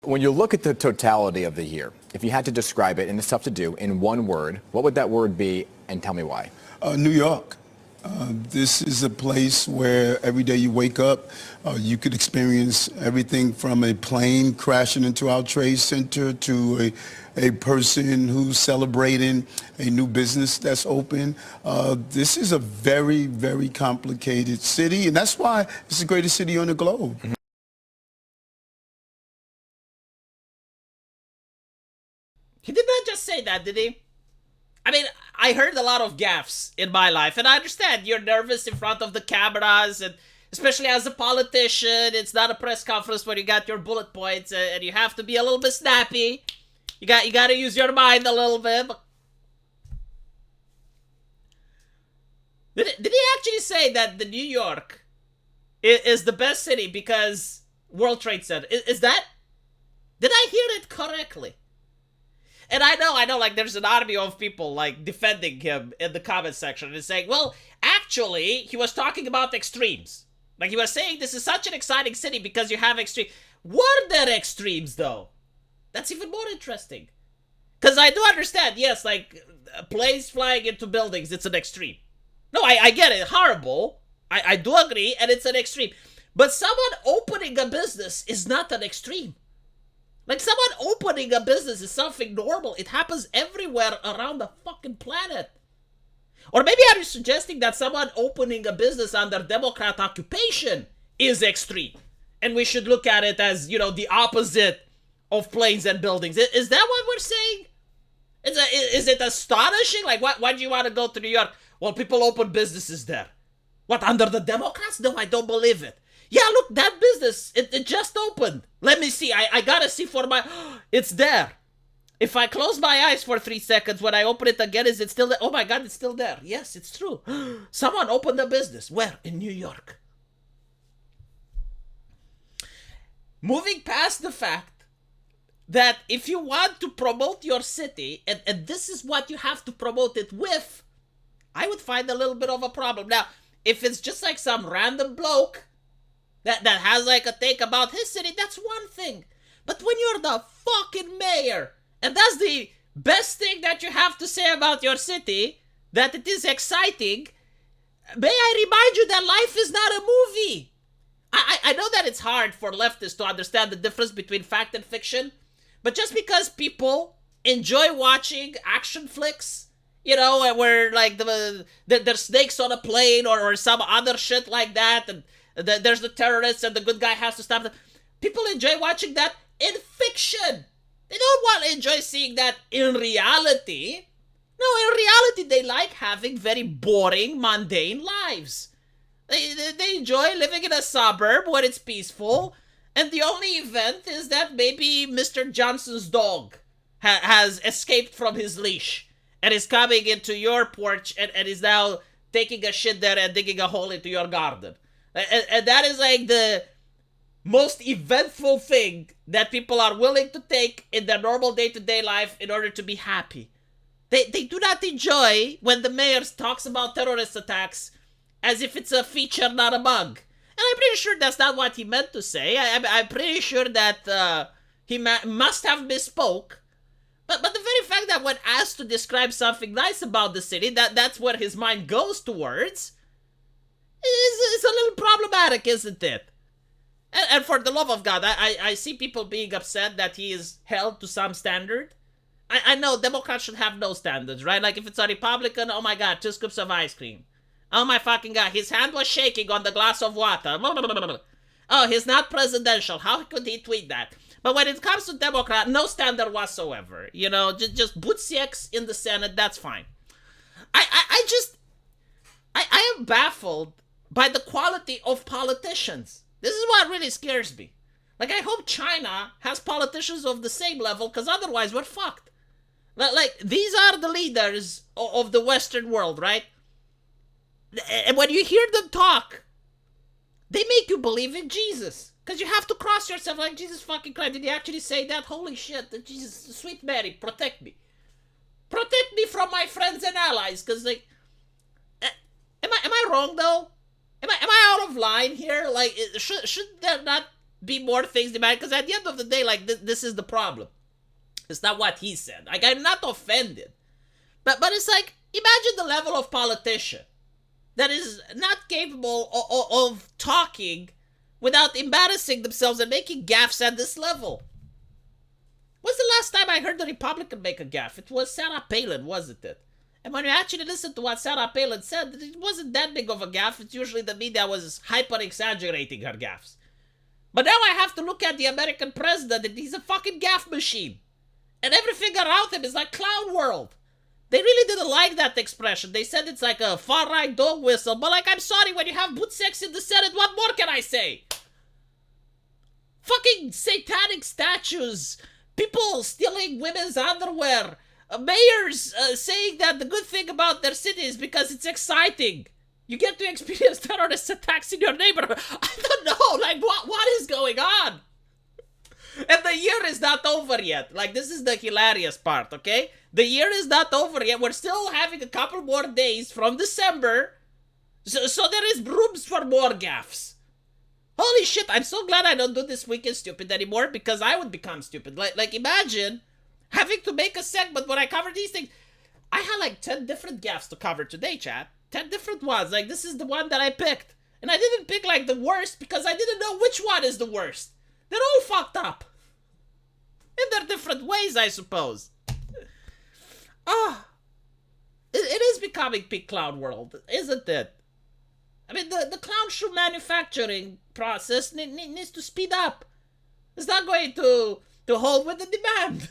When you look at the totality of the year, if you had to describe it, and it's tough to do, in one word, what would that word be, and tell me why? New York. This is a place where every day you wake up, you could experience everything from a plane crashing into our trade center to a person who's celebrating a new business that's open. This is a very, very complicated city, and that's why it's the greatest city on the globe. He did not just say that, did he? I mean, I heard a lot of gaffes in my life, and I understand you're nervous in front of the cameras, and especially as a politician, it's not a press conference where you got your bullet points, and you have to be a little bit snappy. You got to use your mind a little bit. Did he actually say that the New York is the best city because World Trade Center? Is that? Did I hear it correctly? And I know, like, there's an army of people, like, defending him in the comment section and saying, well, actually, he was talking about extremes. Like, he was saying this is such an exciting city because you have extreme. Were there extremes, though? That's even more interesting. Because I do understand, yes, like, planes flying into buildings, it's an extreme. No, I get it, horrible. I do agree, and it's an extreme. But someone opening a business is not an extreme. Like, someone opening a business is something normal. It happens everywhere around the fucking planet. Or maybe are you suggesting that someone opening a business under Democrat occupation is extreme? And we should look at it as, the opposite of planes and buildings. Is that what we're saying? Is it astonishing? Like, why do you want to go to New York? Well, people open businesses there. What, under the Democrats? No, I don't believe it. Yeah, look, that business, it just opened. Let me see. I gotta see for my... It's there. If I close my eyes for 3 seconds, when I open it again, is it still there? Oh my God, it's still there. Yes, it's true. Someone opened a business. Where? In New York. Moving past the fact that if you want to promote your city, and this is what you have to promote it with, I would find a little bit of a problem. Now, if it's just like some random bloke that has like a take about his city, that's one thing. But when you're the fucking mayor, and that's the best thing that you have to say about your city, that it is exciting, may I remind you that life is not a movie. I know that it's hard for leftists to understand the difference between fact and fiction, but just because people enjoy watching action flicks, where like there's snakes on a plane or some other shit like that, and there's the terrorists and the good guy has to stop them. People enjoy watching that in fiction. They don't want to enjoy seeing that in reality. No, in reality, they like having very boring, mundane lives. They enjoy living in a suburb where it's peaceful, and the only event is that maybe Mr. Johnson's dog has escaped from his leash and is coming into your porch and is now taking a shit there and digging a hole into your garden. And that is like the most eventful thing that people are willing to take in their normal day-to-day life in order to be happy. They do not enjoy when the mayor talks about terrorist attacks as if it's a feature, not a bug. And I'm pretty sure that's not what he meant to say. I'm pretty sure that he must have misspoke. But the very fact that when asked to describe something nice about the city, that's where his mind goes towards, is a little problematic, isn't it? And for the love of God, I see people being upset that he is held to some standard. I know Democrats should have no standards, right? Like if it's a Republican, oh my God, 2 scoops of ice cream. Oh my fucking God, his hand was shaking on the glass of water. Oh, he's not presidential. How could he tweet that? But when it comes to Democrat, no standard whatsoever. Just Butsieks in the Senate, that's fine. I am baffled by the quality of politicians. This is what really scares me. Like, I hope China has politicians of the same level, because otherwise we're fucked. Like, these are the leaders of the Western world, right? And when you hear them talk, they make you believe in Jesus. Because you have to cross yourself like, Jesus fucking Christ, did he actually say that? Holy shit, Jesus, sweet Mary, protect me. Protect me from my friends and allies, because, like, am I wrong, though? Am I out of line here? Like, should there not be more things demanded, because at the end of the day, like, this is the problem. It's not what he said. Like, I'm not offended. But it's like, imagine the level of politician that is not capable of talking without embarrassing themselves and making gaffes at this level. When's the last time I heard a Republican make a gaffe? It was Sarah Palin, wasn't it? And when you actually listen to what Sarah Palin said, it wasn't that big of a gaffe. It's usually the media was hyper-exaggerating her gaffes. But now I have to look at the American president, and he's a fucking gaffe machine. And everything around him is like clown world. They really didn't like that expression. They said it's like a far-right dog whistle. But like, I'm sorry, when you have boot sex in the Senate, what more can I say? Fucking satanic statues. People stealing women's underwear. Mayors saying that the good thing about their city is because it's exciting. You get to experience terrorist attacks in your neighborhood. I don't know, like, what is going on? And the year is not over yet. Like, this is the hilarious part, okay? The year is not over yet. We're still having a couple more days from December. So there is rooms for more gaffes. Holy shit, I'm so glad I don't do this Weekend Stupid anymore, because I would become stupid. Like imagine having to make a segment when I cover these things. I had like 10 different gaffes to cover today, chat. 10 different ones. Like, this is the one that I picked. And I didn't pick like the worst because I didn't know which one is the worst. They're all fucked up. In their different ways, I suppose. It is becoming peak clown world, isn't it? I mean, the clown shoe manufacturing process needs to speed up. It's not going to hold with the demand.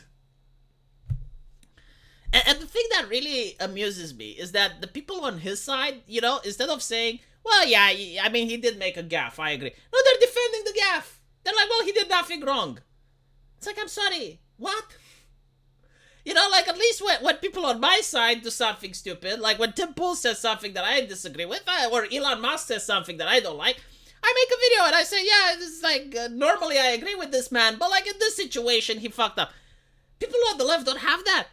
And the thing that really amuses me is that the people on his side, you know, instead of saying, well, yeah, I mean, he did make a gaffe, I agree. No, they're defending the gaffe. They're like, well, he did nothing wrong. It's like, I'm sorry, what? You know, like, at least when people on my side do something stupid, like when Tim Pool says something that I disagree with, or Elon Musk says something that I don't like, I make a video and I say, yeah, this is like, normally I agree with this man, but like in this situation, he fucked up. People on the left don't have that.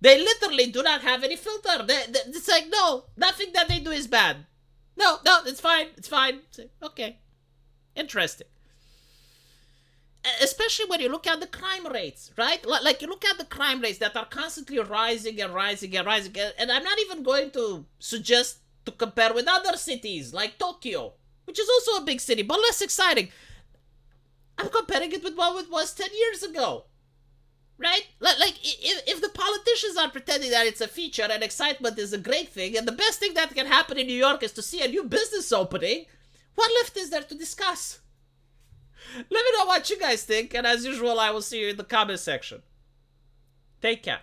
They literally do not have any filter. It's like, no, nothing that they do is bad. No, it's fine, it's fine. Okay, interesting. Especially when you look at the crime rates, right? Like, you look at the crime rates that are constantly rising and rising and rising. And I'm not even going to suggest to compare with other cities like Tokyo, which is also a big city, but less exciting. I'm comparing it with what it was 10 years ago, right? Like, if the politicians are pretending that it's a feature and excitement is a great thing, and the best thing that can happen in New York is to see a new business opening, what left is there to discuss? Let me know what you guys think, and as usual, I will see you in the comment section. Take care.